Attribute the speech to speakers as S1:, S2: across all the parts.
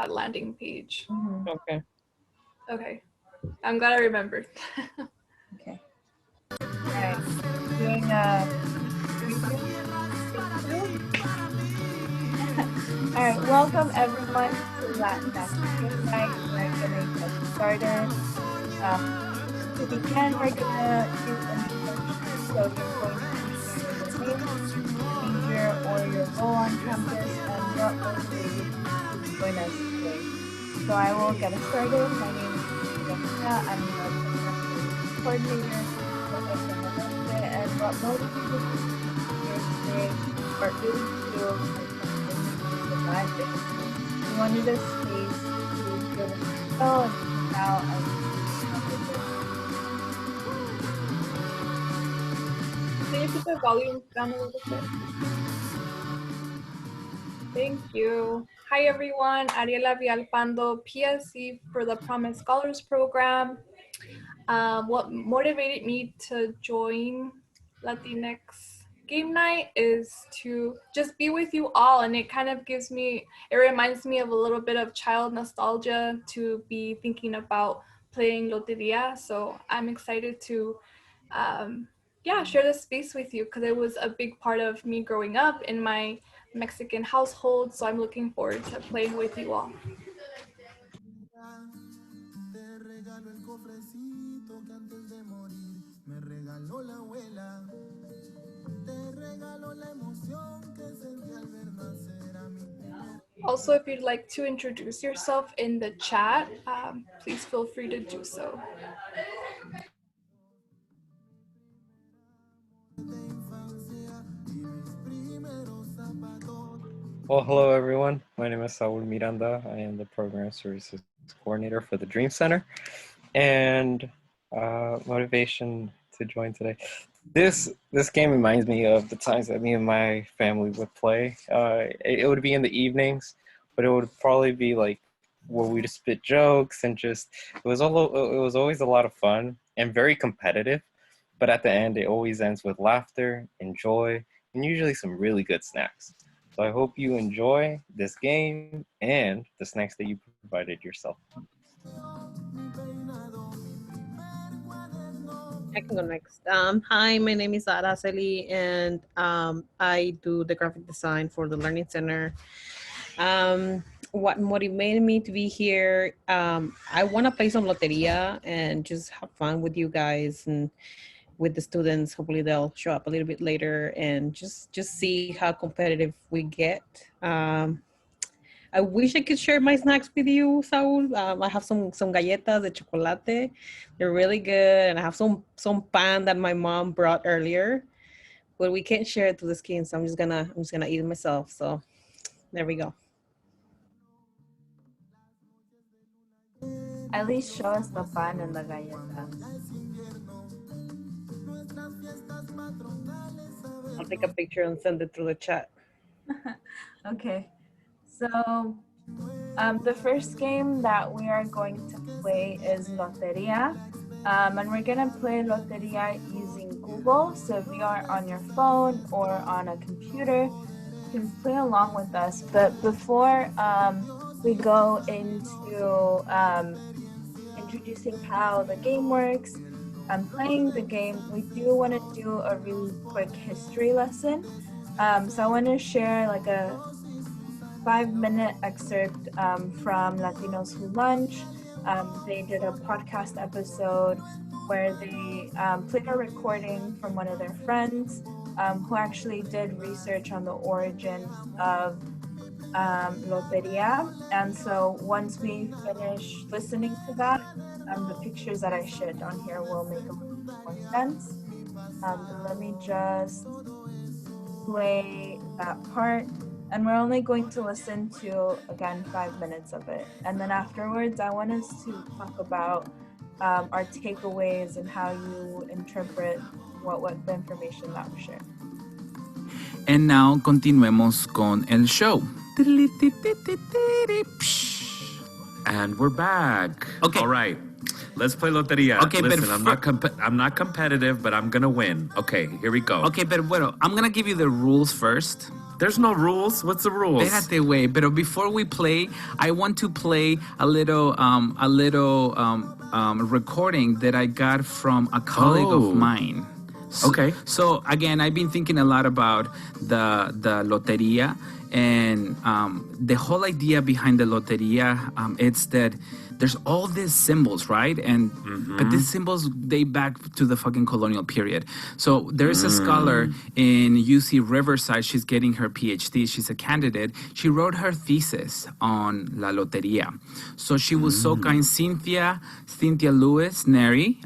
S1: landing page.
S2: Mm-hmm.
S3: Okay.
S1: Okay. I'm glad I remembered.
S2: Okay. All right. Doing a recap. All right. Welcome everyone to Latinx Game Night. We're gonna get started. To begin, we're gonna do introductions. So you're going to be sharing your name, your major or your role on campus, and what motivated you to join us today. So I will get us started. My name is Jessica. I'm the program coordinator for SMLS, and what motivated me to be here today, or really to do the live is we wanted a space to be able to chill and hang out and
S1: Can you put the volume down a little bit? Thank you. Hi everyone, Ariela Villalpando, PSC for the Promise Scholars Program. What motivated me to join Latinx Game Night is to just be with you all, and it kind of reminds me of a little bit of child nostalgia to be thinking about playing loteria. So I'm excited to share this space with you because it was a big part of me growing up in my Mexican household. So I'm looking forward to playing with you all. Also, if you'd like to introduce yourself in the chat, please feel free to do so.
S3: Well, hello everyone. My name is Saul Miranda. I am the Program Services Coordinator for the Dream Center. And motivation to join today. This game reminds me of the times that me and my family would play. It would be in the evenings, but it would probably be like where we'd spit jokes and just it was always a lot of fun and very competitive. But at the end, it always ends with laughter and joy and usually some really good snacks. So I hope you enjoy this game and the snacks that you provided yourself.
S4: I can go next. Hi, my name is Araceli, and I do the graphic design for the Learning Center. What motivated me to be here? I want to play some loteria and just have fun with you guys and with the students. Hopefully, they'll show up a little bit later and just see how competitive we get. I wish I could share my snacks with you, Saul. I have some galletas de chocolate. They're really good, and I have some pan that my mom brought earlier, but we can't share it to the kids. So I'm just gonna eat it myself. So there we go.
S2: at least show us the pan and the galletas.
S4: I'll take a picture and send it through the chat.
S2: Okay, so the first game that we are going to play is Loteria. And we're gonna play Loteria using Google. So if you are on your phone or on a computer, you can play along with us. But before we go into introducing how the game works and playing the game, we do want to do a really quick history lesson. So I want to share like a 5-minute excerpt from Latinos Who Lunch. They did a podcast episode where they played a recording from one of their friends who actually did research on the origin of Loteria. And so once we finish listening to that, the pictures that I shared on here will make a little bit more sense. Let me just play that part. And we're only going to listen to, again, 5 minutes of it. And then afterwards, I want us to talk about our takeaways and how you interpret what the information that we shared.
S5: And now continuemos con el show. And we're back.
S6: Okay.
S5: All right. Let's play Loteria.
S6: Okay,
S5: listen, I'm not competitive, but I'm gonna win. Okay, here we go.
S6: Okay, pero bueno, I'm gonna give you the rules first.
S5: There's no rules. What's the rules? Espérate, güey. Pero before we play, I want to play a little recording that I got from a colleague of mine. Okay. So again, I've been thinking a lot about the loteria, and the whole idea behind the loteria, it's that there's all these symbols, right? And but these symbols date back to the fucking colonial period. So there's a scholar in UC Riverside. She's getting her PhD. She's a candidate. She wrote her thesis on la loteria. So she was so kind. Cynthia Lewis Neri.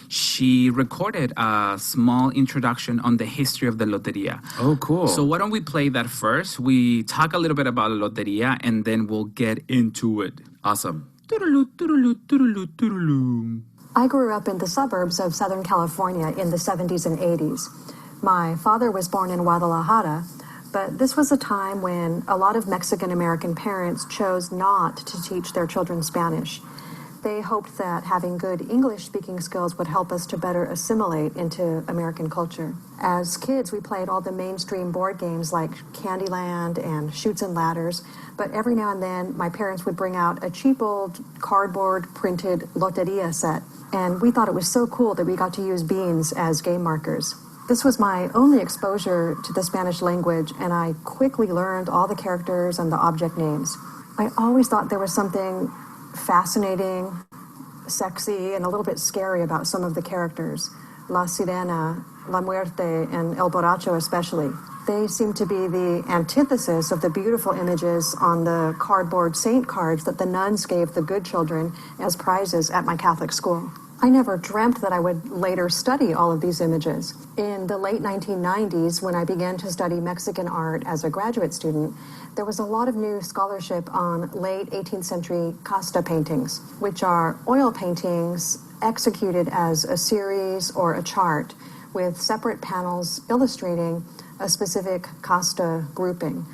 S5: She recorded a small introduction on the history of the loteria. Oh, cool. So why don't we play that first? We talk a little bit about la loteria, and then we'll get into it. Awesome.
S6: I grew up in the suburbs of Southern California in the 70s and 80s. My father was born in Guadalajara, but this was a time when a lot of Mexican-American parents chose not to teach their children Spanish. They hoped that having good English-speaking skills would help us to better assimilate into American culture. As kids, we played all the mainstream board games like Candyland and Chutes and Ladders, but every now and then my parents would bring out a cheap old cardboard printed loteria set, and we thought it was so cool that we got to use beans as game markers. This was my only exposure to the Spanish language, and I quickly learned all the characters and the object names. I always thought there was something fascinating, sexy, and a little bit scary about some of the characters. La Sirena, La Muerte, and El Borracho especially. They seem to be the antithesis of the beautiful images on the cardboard saint cards that the nuns gave the good children as prizes at my Catholic school. I never dreamt that I would later study all of these images. In the late 1990s, when I began to study Mexican art as a graduate student, there was a lot of new scholarship on late 18th century casta paintings, which are oil paintings executed as a series or a chart with separate panels illustrating a specific casta grouping,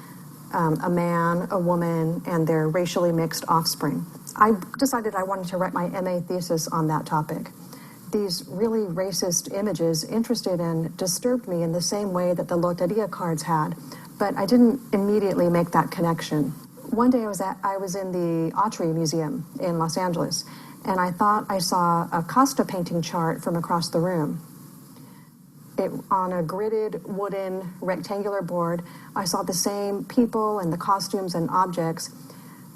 S6: a man, a woman, and their racially mixed offspring. I decided I wanted to write my MA thesis on that topic. These really racist images interested and disturbed me in the same way that the loteria cards had, but I didn't immediately make that connection. One day I was in the Autry Museum in Los Angeles, and I thought I saw a casta painting chart from across the room. On a gridded wooden rectangular board, I saw the same people and the costumes and objects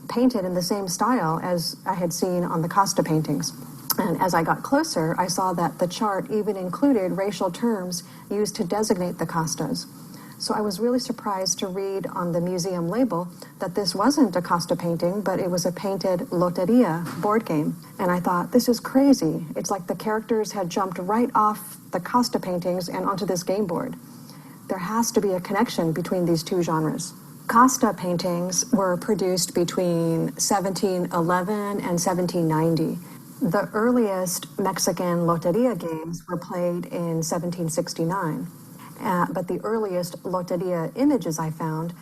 S6: painted in the same style as I had seen on the casta paintings. And as I got closer, I saw that the chart even included racial terms used to designate the castas. So I was really surprised to read on the museum label that this wasn't a casta painting, but it was a painted loteria board game. And I thought, this is crazy. It's like the characters had jumped right off the casta paintings and onto this game board. There has to be a connection between these two genres. Casta paintings were produced between 1711 and 1790. The earliest Mexican loteria games were played in 1769. But the earliest loteria images I found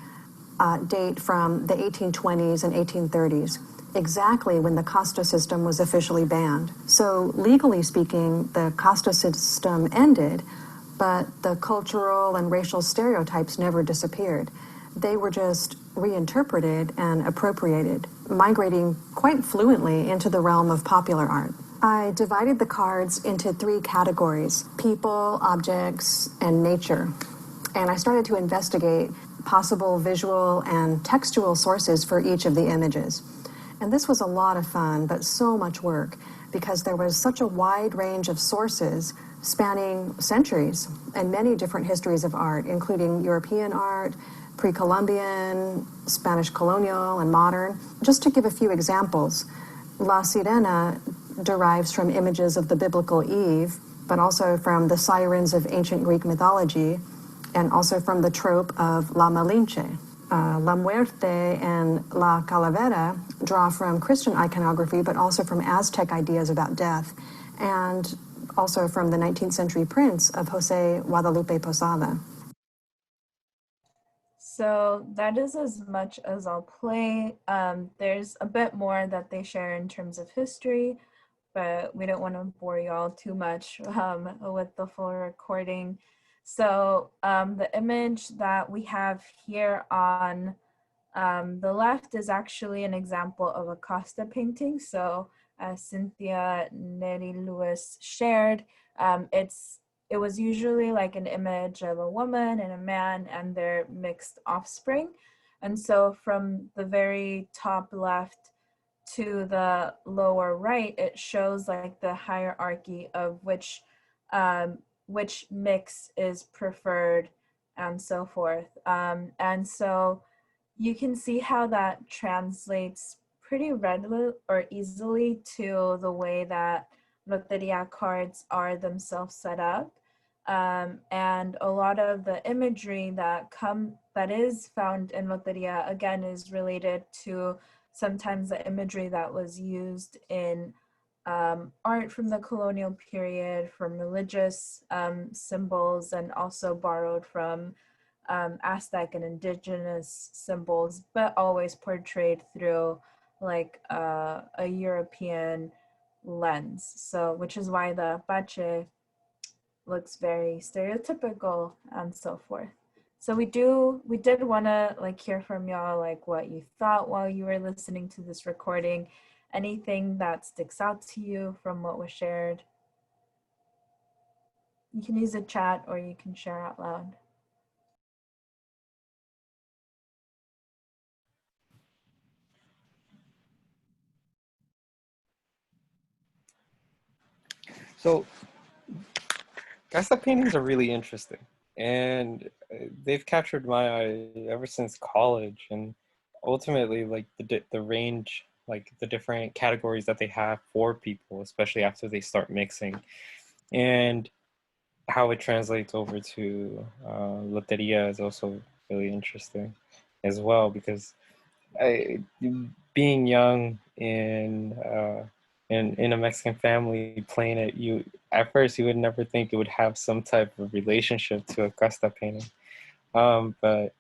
S6: date from the 1820s and 1830s, exactly when the casta system was officially banned. So legally speaking, the casta system ended, but the cultural and racial stereotypes never disappeared. They were just reinterpreted and appropriated, migrating quite fluently into the realm of popular art. I divided the cards into three categories: people, objects, and nature. And I started to investigate possible visual and textual sources for each of the images. And this was a lot of fun, but so much work, because there was such a wide range of sources spanning centuries and many different histories of art, including European art, pre-Columbian, Spanish colonial, and modern. Just to give a few examples, La Sirena derives from images of the biblical Eve, but also from the sirens of ancient Greek mythology, and also from the trope of La Malinche. La Muerte and La Calavera draw from Christian iconography, but also from Aztec ideas about death, and also from the 19th century prints of Jose Guadalupe Posada.
S2: So that is as much as I'll play. There's a bit more that they share in terms of history, but we don't want to bore you all too much with the full recording. So the image that we have here on the left is actually an example of a Costa painting. So as Cynthia Neri Lewis shared, it was usually like an image of a woman and a man and their mixed offspring. And so from the very top left to the lower right, it shows like the hierarchy of which mix is preferred and so forth. And so you can see how that translates pretty readily or easily to the way that Loteria cards are themselves set up. And a lot of the imagery that is found in Loteria again is related to sometimes the imagery that was used in art from the colonial period, from religious symbols, and also borrowed from Aztec and indigenous symbols, but always portrayed through like a European lens. So, which is why the pache looks very stereotypical and so forth. So we did want to like hear from y'all like what you thought while you were listening to this recording, anything that sticks out to you from what was shared. You can use a chat or you can share out loud.
S3: So cast paintings are really interesting, and they've captured my eye ever since college. And ultimately, like the range, like the different categories that they have for people, especially after they start mixing, and how it translates over to loteria is also really interesting as well, because I, being young in a Mexican family playing it, you at first you would never think it would have some type of relationship to a casta painting. But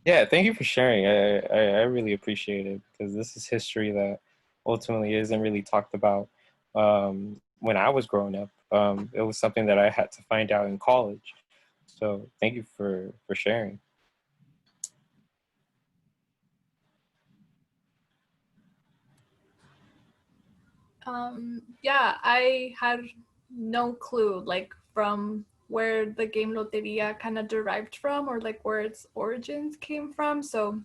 S3: yeah, thank you for sharing. I really appreciate it, because this is history that ultimately isn't really talked about. When I was growing up, it was something that I had to find out in college. So thank you for sharing.
S1: Yeah, I had no clue like from where the game Loteria kind of derived from, or like where its origins came from. So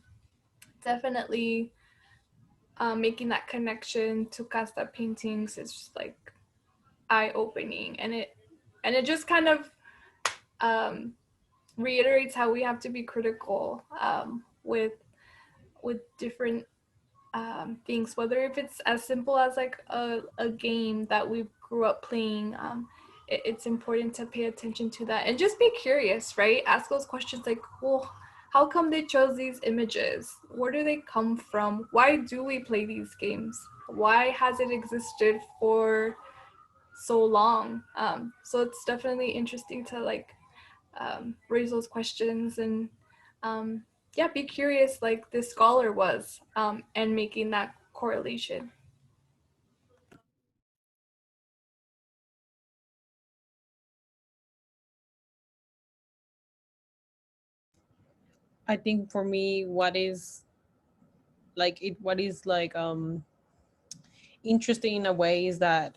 S1: definitely making that connection to casta paintings is just like eye-opening, and it just kind of um, reiterates how we have to be critical with different things, whether if it's as simple as like a game that we grew up playing. It's important to pay attention to that and just be curious, right? Ask those questions like, well, how come they chose these images? Where do they come from? Why do we play these games? Why has it existed for so long? So it's definitely interesting to like raise those questions and um, yeah, be curious like this scholar was, and making that correlation.
S4: I think for me, what is like interesting in a way is that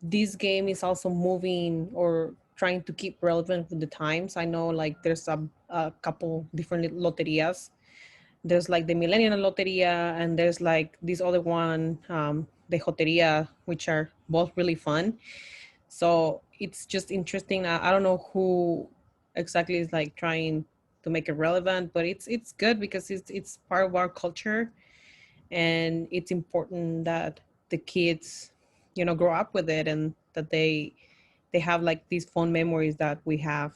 S4: this game is also moving or trying to keep relevant with the times. I know like there's a couple different loterias. There's like the Millennial Loteria, and there's like this other one, the Joteria, which are both really fun. So it's just interesting. I don't know who exactly is like trying to make it relevant, but it's good because it's part of our culture, and it's important that the kids, you know, grow up with it, and that they have like these fond memories that we have.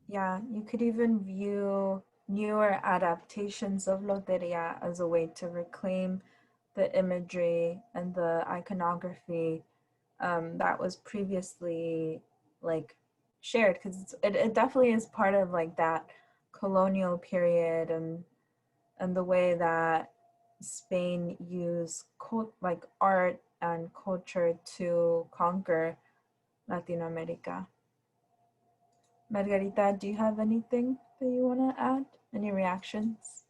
S2: Yeah, you could even view newer adaptations of Loteria as a way to reclaim the imagery and the iconography that was previously like shared, because it definitely is part of like that colonial period and the way that Spain used like art and culture to conquer Latinoamérica. Margarita, do you have anything that you want to add? Any reactions?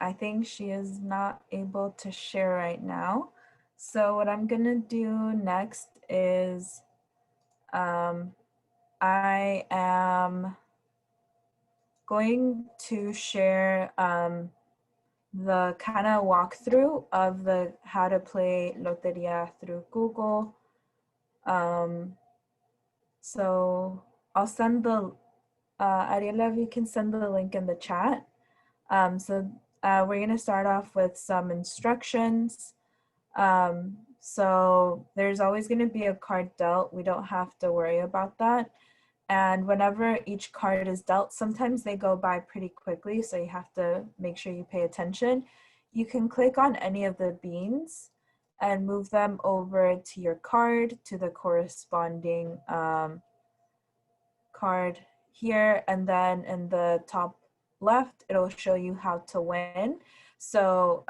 S2: I think she is not able to share right now. So what I'm gonna do next is I am going to share the kind of walkthrough of the how to play Loteria through Google. So I'll send the, Ariela, if you can send the link in the chat. We're gonna start off with some instructions. So there's always gonna be a card dealt. We don't have to worry about that. And whenever each card is dealt, sometimes they go by pretty quickly, so you have to make sure you pay attention. You can click on any of the beans and move them over to your card, to the corresponding card here, and then in the top left, it'll show you how to win. So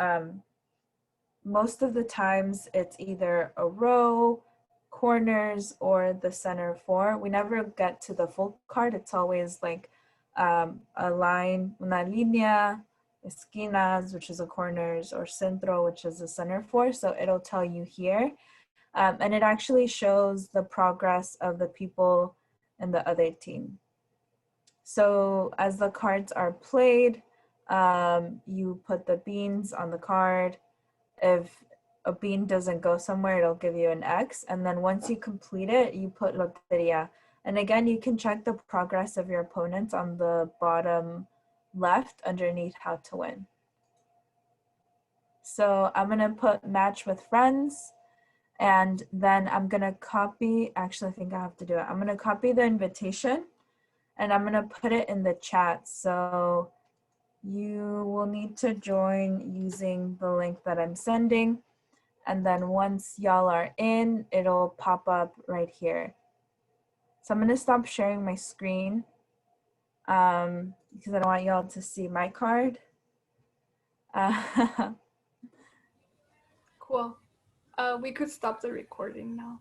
S2: most of the times it's either a row, corners, or the center four. We never get to the full card. It's always like a line, una línea, esquinas, which is a corners, or centro, which is a center four. So it'll tell you here. And it actually shows the progress of the people in the other team. So as the cards are played, you put the beans on the card. If a bean doesn't go somewhere, it'll give you an X. And then once you complete it, you put loteria. And again, you can check the progress of your opponents on the bottom left underneath how to win. So I'm gonna put match with friends, and then I'm gonna copy, actually I think I have to do it. I'm gonna copy the invitation and I'm gonna put it in the chat. So you will need to join using the link that I'm sending. And then once y'all are in, it'll pop up right here. So I'm gonna stop sharing my screen because I don't want y'all to see my card.
S1: Cool. We could stop the recording now.